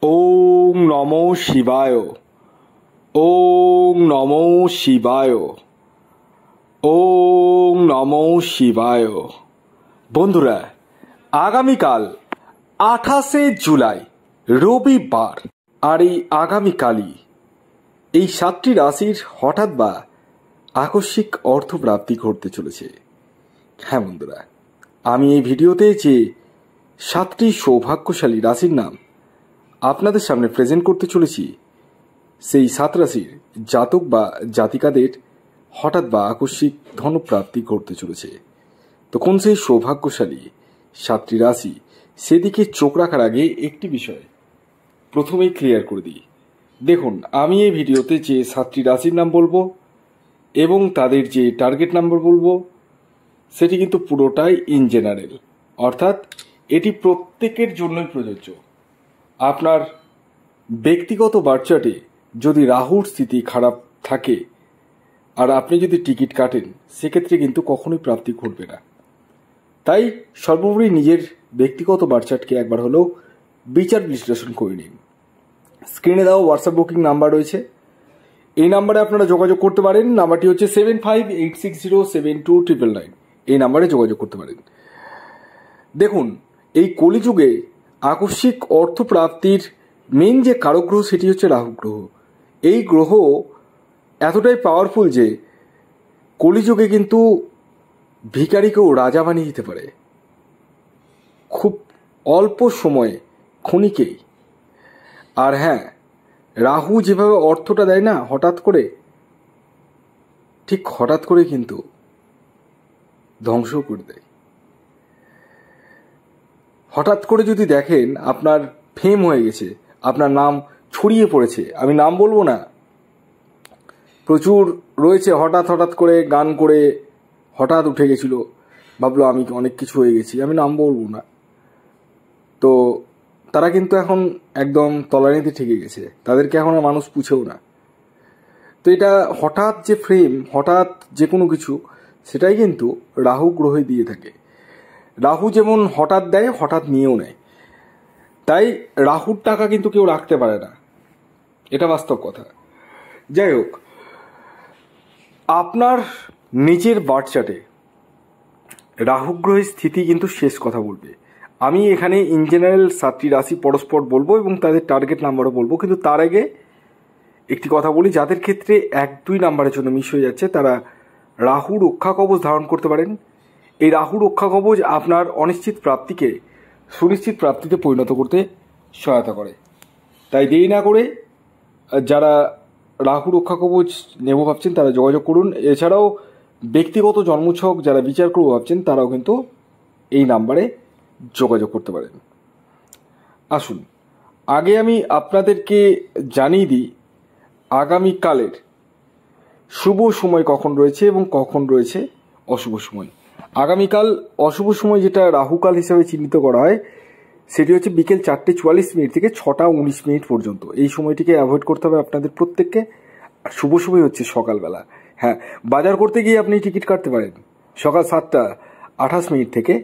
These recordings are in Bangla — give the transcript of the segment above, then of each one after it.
ওম নমো শিবায়। ওম নমো শিবায়। ওম নমো শিবায়। বন্ধুরা, আগামীকাল 28শে জুলাই রবিবার, আর এই আগামীকালই এই 7টি রাশির হঠাৎ বা আকস্মিক অর্থপ্রাপ্তি ঘটতে চলেছে। হ্যাঁ বন্ধুরা, আমি এই ভিডিওতে যে 7টি সৌভাগ্যশালী রাশির নাম আপনাদের সামনে প্রেজেন্ট করতে চলেছি, সেই 7 রাশির জাতক বা জাতিকাদের হঠাৎ বা আকস্মিক ধনপ্রাপ্তি ঘটতে চলেছে। তো কোন সেই সৌভাগ্যশালী 7টি রাশি, সেদিকে চোখ রাখার আগে একটি বিষয় প্রথমেই ক্লিয়ার করে দিই। দেখুন, আমি এই ভিডিওতে যে 7টি রাশির নাম বলবো এবং তাদের যে টার্গেট নাম্বার বলবো, সেটি কিন্তু পুরোটাই ইন জেনারেল, অর্থাৎ এটি প্রত্যেকের জন্যই প্রযোজ্য। আপনার ব্যক্তিগত বার্চার্টে যদি রাহুর স্থিতি খারাপ থাকে আর আপনি যদি টিকিট কাটেন, সেক্ষেত্রে কিন্তু কখনোই প্রাপ্তি ঘটবে না। তাই সর্বোপরি নিজের ব্যক্তিগত বার্চার্টকে একবার হলেও বিচার বিশ্লেষণ করে নিন। স্ক্রিনে দেওয়া হোয়াটসঅ্যাপ বুকিং নাম্বার রয়েছে, এই নাম্বারে আপনারা যোগাযোগ করতে পারেন। নাম্বারটি হচ্ছে 7586072999। এই নাম্বারে যোগাযোগ করতে পারেন। দেখুন, এই কলিযুগে আকস্মিক অর্থপ্রাপ্তির মেন যে কারক গ্রহ, সেটি হচ্ছে রাহু গ্রহ। এই গ্রহ এতটাই পাওয়ারফুল যে কলিযুগে কিন্তু ভিখারিকেও রাজা বানিয়ে দিতে পারে খুব অল্প সময়ে, ক্ষণিকেই। আর হ্যাঁ, রাহু যেভাবে অর্থটা দেয় না হঠাৎ করে, ঠিক হঠাৎ করে কিন্তু ধ্বংস করে দেয়। হঠাৎ করে যদি দেখেন আপনার ফেম হয়ে গেছে, আপনার নাম ছড়িয়ে পড়েছে, আমি নাম বলবো না, প্রচুর রয়েছে, হঠাৎ করে গান করে হঠাৎ উঠে গেছিল, ভাবলো আমি অনেক কিছু হয়ে গেছি, আমি নাম বলবো না, তো তারা কিন্তু এখন একদম তলানিতে ঠেকে গেছে, তাদেরকে এখন আর মানুষ পুছেও না। তো এটা হঠাৎ যে ফ্রেম, হঠাৎ যে কোনো কিছু, সেটাই কিন্তু রাহু গ্রহে দিয়ে থাকে। রাহু যেমন হঠাৎ দেয়, হঠাৎ নিয়েও নেয়। তাই রাহুর টাকা কিন্তু কেউ রাখতে পারে না, এটা বাস্তব কথা। যাই হোক, আপনার নিজের বার্থ চার্টে রাহু গ্রহের স্থিতি কিন্তু শেষ কথা বলবে। আমি এখানে ইন জেনারেল 7টি রাশি পরস্পর বলবো এবং তাদের টার্গেট নাম্বারও বলবো, কিন্তু তার আগে একটি কথা বলি, যাদের ক্ষেত্রে 1-2 নাম্বারের জন্য মিস হয়ে যাচ্ছে, তারা রাহু রক্ষা কবচ ধারণ করতে পারেন। এই রাহু রক্ষা কবচ আপনার অনিশ্চিত প্রাপ্তিকে সুনিশ্চিত প্রাপ্তিতে পরিণত করতে সহায়তা করে। তাই দেরি না করে যারা রাহু রক্ষা কবচ নেব ভাবছেন, তারা যোগাযোগ করুন। এছাড়াও ব্যক্তিগত জন্মছক যারা বিচার করবো ভাবছেন, তারাও কিন্তু এই নাম্বারে যোগাযোগ করতে পারেন। আসুন, আগে আমি আপনাদেরকে জানিয়ে দিই আগামীকালের শুভ সময় কখন রয়েছে এবং কখন রয়েছে অশুভ সময়। আগামীকাল অশুভ সময়, যেটা রাহুকাল হিসাবে চিহ্নিত করা হয়, সেটি হচ্ছে বিকেল 4:44 থেকে 6:19 পর্যন্ত। এই সময়টিকে অ্যাভয়েড করতে হবে আপনাদের প্রত্যেককে। শুভ সময় হচ্ছে সকালবেলা। হ্যাঁ, বাজার করতে গিয়ে আপনি টিকিট কাটতে পারেন সকাল 7:28 থেকে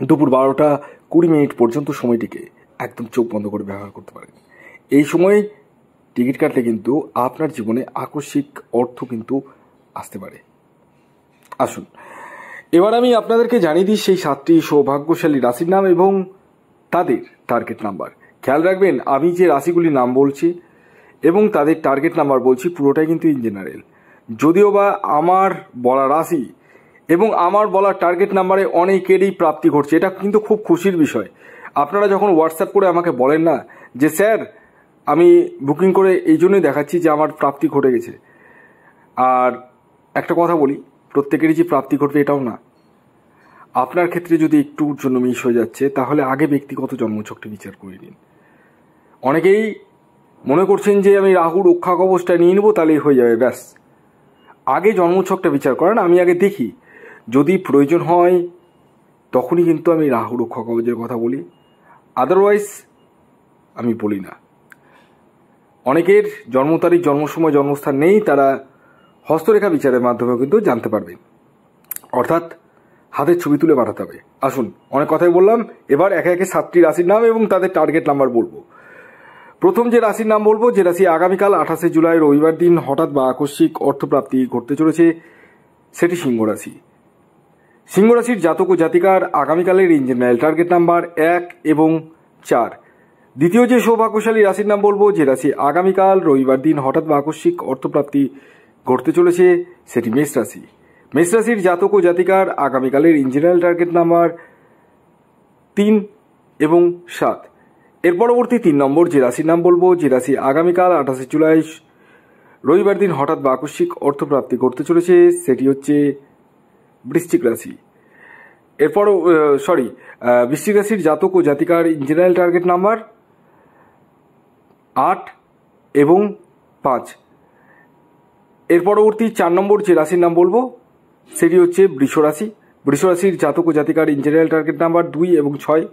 দুপুর 12:20 পর্যন্ত। সময়টিকে একদম চোখ বন্ধ করে ব্যবহার করতে পারেন। এই সময় টিকিট কাটলে কিন্তু আপনার জীবনে আকস্মিক অর্থ কিন্তু আসতে পারে। আসুন, এবার আমি আপনাদেরকে জানিয়ে দিই সেই 7টি সৌভাগ্যশালী রাশির নাম এবং তাদের টার্গেট নাম্বার। খেয়াল রাখবেন, আমি যে রাশিগুলির নাম বলছি এবং তাদের টার্গেট নাম্বার বলছি, পুরোটাই কিন্তু ইন জেনারেল। যদিও বা আমার বলা রাশি এবং আমার বলা টার্গেট নাম্বারে অনেকেরই প্রাপ্তি ঘটছে, এটা কিন্তু খুব খুশির বিষয়। আপনারা যখন হোয়াটসঅ্যাপ করে আমাকে বলেন না যে স্যার আমি বুকিং করে এই জন্যই দেখাচ্ছি যে আমার প্রাপ্তি ঘটে গেছে। আর একটা কথা বলি, প্রত্যেকেরই যে প্রাপ্তি ঘটবে এটাও না। আপনার ক্ষেত্রে যদি একটুর জন্য মিস হয়ে যাচ্ছে, তাহলে আগে ব্যক্তিগত জন্মছকটি বিচার করে নিন। অনেকেই মনে করছেন যে আমি রাহু রক্ষা কবচটা নিয়ে নেবো, তাহলেই হয়ে যাবে, ব্যাস। আগে জন্মছকটা বিচার করেন, আমি আগে দেখি, যদি প্রয়োজন হয় তখনই কিন্তু আমি রাহু রক্ষা কবচের কথা বলি, আদারওয়াইজ আমি বলি না। অনেকের জন্ম তারিখ, জন্ম সময়, জন্মস্থান নেই, তারা হস্তরেখা বিচারের মাধ্যমেও কিন্তু জানতে পারবেন, অর্থাৎ হাতের ছবি তুলে পাঠাতে হবে। আসুন, অনেক কথাই বললাম, এবার একে একে 7টি রাশির নাম এবং তাদের টার্গেট নাম্বার বলবো। প্রথম যে রাশির নাম বলবো, যে রাশি আগামীকাল 28শে জুলাই রবিবার দিন হঠাৎ বা আকস্মিক অর্থপ্রাপ্তি ঘটতে চলেছে, সেটি সিংহ রাশি। সিংহ রাশির জাতক ও জাতিকার আগামীকালের ইঞ্জিনিয়ারিং টার্গেট নাম্বার 1 এবং 4। দ্বিতীয় যে সৌভাগ্যশালী রাশির নাম বলবো, যে রাশি আগামীকাল রবিবার দিন হঠাৎ বা আকস্মিক অর্থপ্রাপ্তি ঘটতে চলেছে, সেটি মেষ রাশি। মেষ রাশির জাতক ও জাতিকার আগামীকালের ইঞ্জিনিয়ারিং টার্গেট নাম্বার 3 এবং 7। এর পরবর্তী 3 নম্বর যে রাশির নাম বলবো, যে রাশি আগামীকাল 28শে জুলাই রবিবার দিন হঠাৎ বা আকস্মিক অর্থপ্রাপ্তি ঘটতে চলেছে, সেটি হচ্ছে বৃশ্চিক রাশি। এরপর বৃশ্চিক রাশির জাতক ও জাতিকার ইঞ্জিনিয়ারিং টার্গেট নাম্বার 8 এবং 5। এর পরবর্তী 4 নম্বর যে রাশির নাম বলবো, সেটি হচ্ছে বৃষ রাশি। বৃষ রাশির জাতক ও জাতিকার ইঞ্জিনিয়ারিং টার্গেট নাম্বার 2 এবং 6।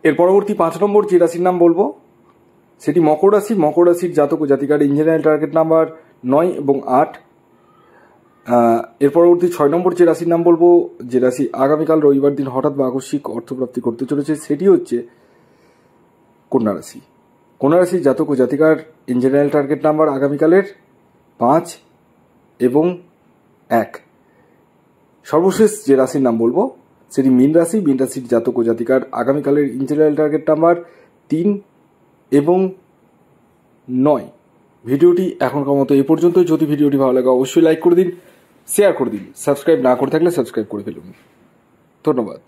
এর পরবর্তী 5 নম্বর যে রাশির নাম বলবো, সেটি মকর রাশি। মকর রাশির জাতক ও জাতিকার ইঞ্জিনিয়ারিং টার্গেট নাম্বার 9 এবং 8। এর পরবর্তী 6 নম্বর যে রাশির নাম বলবো, যে রাশি আগামীকাল রবিবার দিন হঠাৎ বা আকস্মিক অর্থপ্রাপ্তি করতে চলেছে, সেটি হচ্ছে কন্যা রাশি। কন্যা রাশির জাতক ও জাতিকার ইঞ্জিনিয়ারিং টার্গেট নাম্বার আগামীকালের 5 এবং 1। সর্বশেষ যে রাশির নাম বলবো, সেটি মীন রাশি। মীন রাশির জাতক ও জাতিকার আগামীকালের ইঞ্জিনিয়ারিং টার্গেট নাম্বার 3 এবং 9। ভিডিওটি এখনকার মতো এই পর্যন্ত। যদি ভিডিওটি ভালো লাগে অবশ্যই লাইক করে দিন, শেয়ার করে দিন। সাবস্ক্রাইব না করে থাকলে সাবস্ক্রাইব করে ফেলুন। ধন্যবাদ।